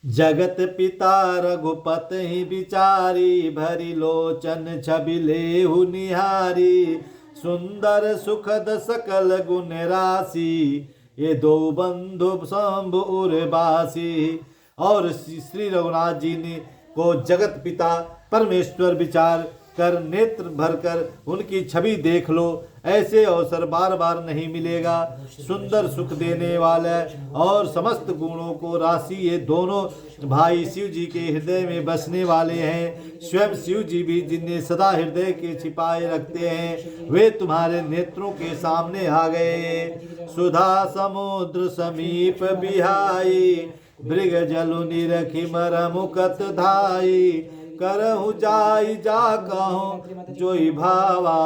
जगत पिता रघुपति विचारी, भरी लोचन छवि लेहु निहारी। सुंदर सुखद सकल गुण राशि, ये दो बंधु शंभु उर्वासी। और श्री रघुनाथ जी ने को जगत पिता परमेश्वर विचार कर नेत्र भरकर उनकी छवि देख लो, ऐसे अवसर बार बार नहीं मिलेगा। सुंदर सुख देने वाला और समस्त गुणों को राशि, ये दोनों भाई शिव जी के हृदय में बसने वाले हैं। स्वयं शिव जी भी जिन्हें सदा हृदय के छिपाए रखते हैं, वे तुम्हारे नेत्रों के सामने आ गए। सुधा समुद्र समीप बिहाई, मृग जलु निरखि मर मुकत धाई। करहु जाई जा कहूँ जोई भावा,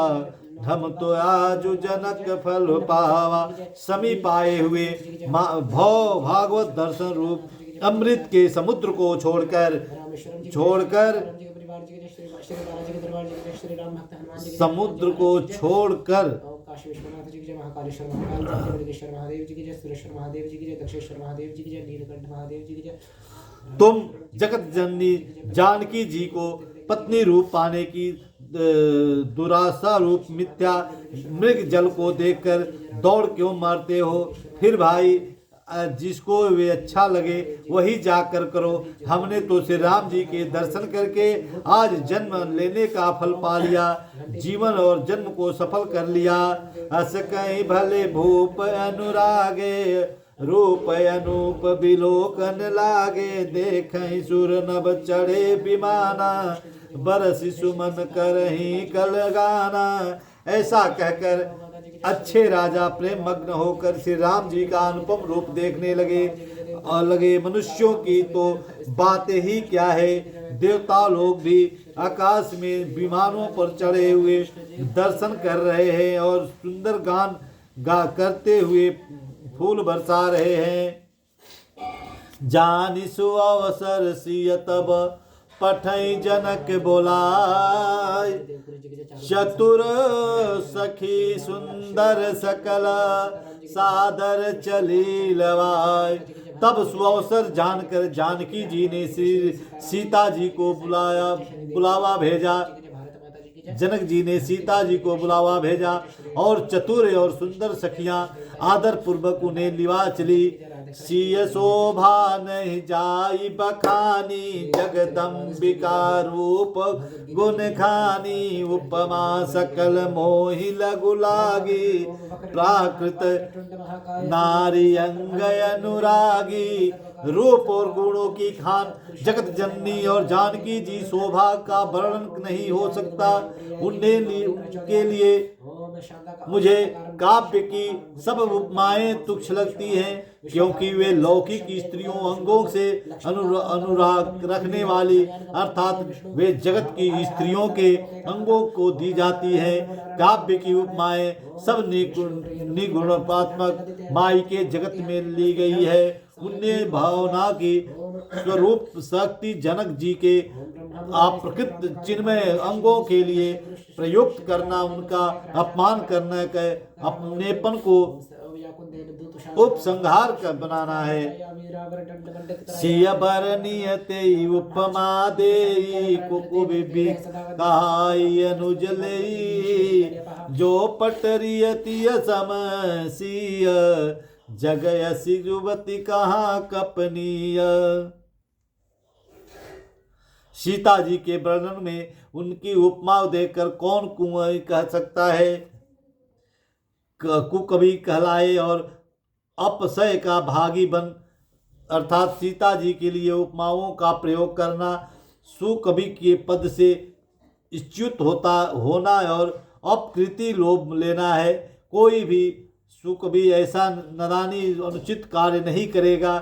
हम तो आजु जनक फल पावा। समीप आए हुए भव भागवत दर्शन रूप अमृत के समुद्र को छोड़कर समुद्र को छोड़कर तुम जगत जननी जानकी जी को पत्नी रूप पाने की दुराशा रूप मिथ्या मृग जल को देखकर दौड़ क्यों मारते हो? फिर भाई जिसको वे अच्छा लगे वही जाकर करो। हमने तो श्री राम जी के दर्शन करके आज जन्म लेने का फल पा लिया, जीवन और जन्म को सफल कर लिया। अस कहीं भले भूप अनुरागे, रूप अनूप बिलोकन लागे। देखें सुर नभ चढ़े विमाना, बरसि सुमन करहीं कल गाना। ऐसा कहकर अच्छे राजा प्रेम मग्न होकर श्री राम जी का अनुपम रूप देखने लगे। मनुष्यों की तो बातें ही क्या है, देवता लोग भी आकाश में विमानों पर चढ़े हुए दर्शन कर रहे हैं और सुंदर गान करते हुए फूल बरसा रहे हैं। जानिसु अवसर सिय तब पठई जनक बोलाय। चतुर सखी सुंदर सकल सादर चली लवाय। तब सुअवसर जानकर जानकी जी ने श्री सीता जी को बुलावा भेजा। जनक जी ने सीता जी को बुलावा भेजा और चतुर और सुंदर सखियां आदर पूर्वक उन्हें लिवा चली। सिय शोभा नहीं जाई बखानी, जगदम्बिका रूप गुण खानी। उपमा सकल मोहि लगु लागी, प्राकृत नारी अंग अनुरागी। रूप और गुणों की खान जगत जननी और जानकी जी शोभा का वर्णन नहीं हो सकता। उनके लिए मुझे काव्य की सब उपमाएं तुच्छ लगती हैं, क्योंकि वे लौकिक स्त्रियों अंगों से अनुराग रखने वाली अर्थात वे जगत की स्त्रियों के अंगों को दी जाती है। काव्य की उपमाएं सब निगुणात्मक माई के जगत में ली गई है। उन्हें भावना की स्वरूप शक्ति जनक जी के अप्रकृत चिन्मय अंगों के लिए प्रयुक्त करना उनका अपमान करने के अपनेपन को उपसंहार कर बनाना है। सिय बरनियते उपमा देई, कुकुबि कहाई अनुज लेई। जो पटरियति समसिय, जगयसि युवती कहाँ कपनीय। सीता जी के वर्णन में उनकी उपमा देखकर कौन कुंवरी कह सकता है कुकवि कहलाए और अपसय का भागी बन, अर्थात सीता जी के लिए उपमाओं का प्रयोग करना सुकवि के पद से च्युत होना और अपकृति लोभ लेना है। कोई भी सुकवि ऐसा नादानी अनुचित कार्य नहीं करेगा।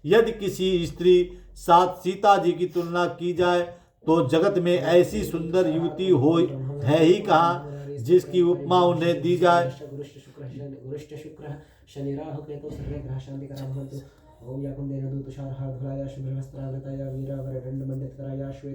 यदि किसी स्त्री साथ सीता जी की तुलना की जाए तो जगत में ऐसी सुंदर युवती हो है ही कहाँ जिसकी उपमा उन्हें दी जाए। ओम या कुंदेन दूत तुषार हार धुराया शुभ वस्त्रावृताया वीरावर दंड मंडित कराया श्वेत